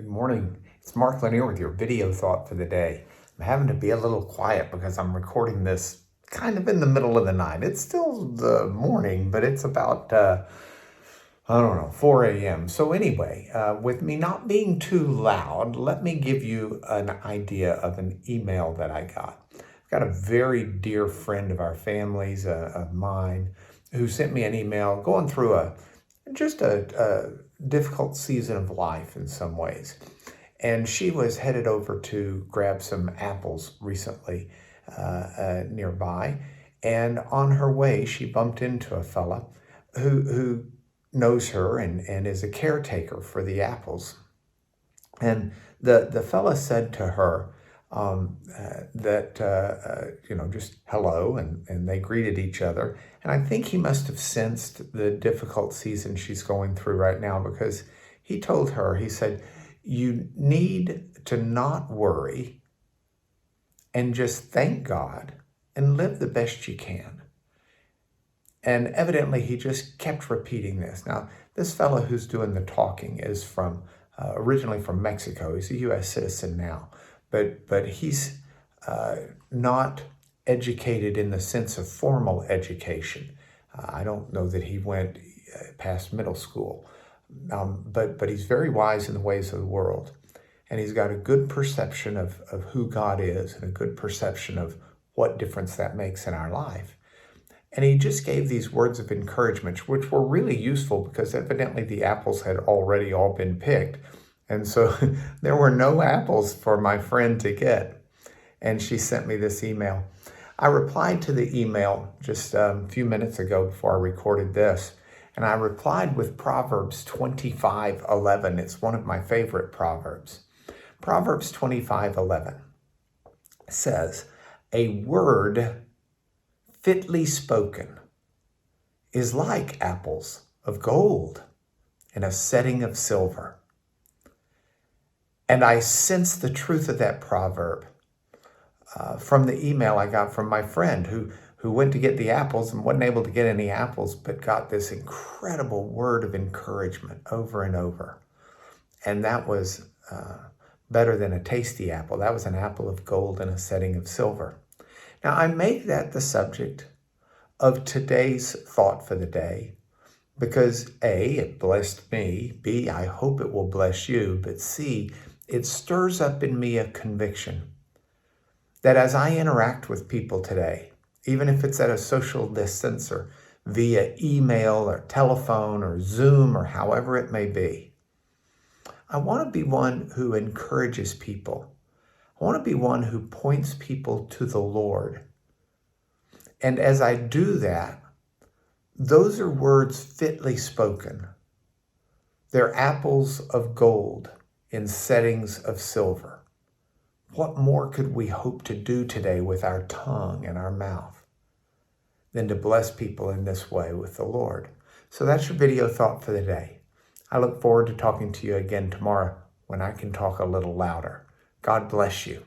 Good morning. It's Mark Lanier with your video thought for the day. I'm having to be a little quiet because I'm recording this kind of in the middle of the night. It's still the morning, but it's about, 4 a.m. So anyway, with me not being too loud, let me give you an idea of an email that I got. I've got a very dear friend of our family's, of mine, who sent me an email going through a difficult season of life in some ways. And she was headed over to grab some apples recently nearby. And on her way, she bumped into a fella who knows her and is a caretaker for the apples. And the fella said to her just hello, and they greeted each other. And I think he must have sensed the difficult season she's going through right now, because he told her, he said, you need to not worry and just thank God and live the best you can. And evidently he just kept repeating this. Now, this fellow who's doing the talking is originally from Mexico. He's a U.S. citizen now, but he's not educated in the sense of formal education. I don't know that he went past middle school, but he's very wise in the ways of the world. And he's got a good perception of who God is and a good perception of what difference that makes in our life. And he just gave these words of encouragement, which were really useful because evidently the apples had already all been picked. And so there were no apples for my friend to get. And she sent me this email. I replied to the email just a few minutes ago before I recorded this. And I replied with Proverbs 25:11. It's one of my favorite Proverbs. Proverbs 25:11 says, "A word fitly spoken is like apples of gold in a setting of silver." And I sense the truth of that proverb from the email I got from my friend who went to get the apples and wasn't able to get any apples, but got this incredible word of encouragement over and over. And that was better than a tasty apple. That was an apple of gold in a setting of silver. Now, I make that the subject of today's thought for the day because A, it blessed me, B, I hope it will bless you, but C, it stirs up in me a conviction that as I interact with people today, even if it's at a social distance or via email or telephone or Zoom or however it may be, I want to be one who encourages people. I want to be one who points people to the Lord. And as I do that, those are words fitly spoken. They're apples of gold in settings of silver. What more could we hope to do today with our tongue and our mouth than to bless people in this way with the Lord? So that's your video thought for the day. I look forward to talking to you again tomorrow when I can talk a little louder. God bless you.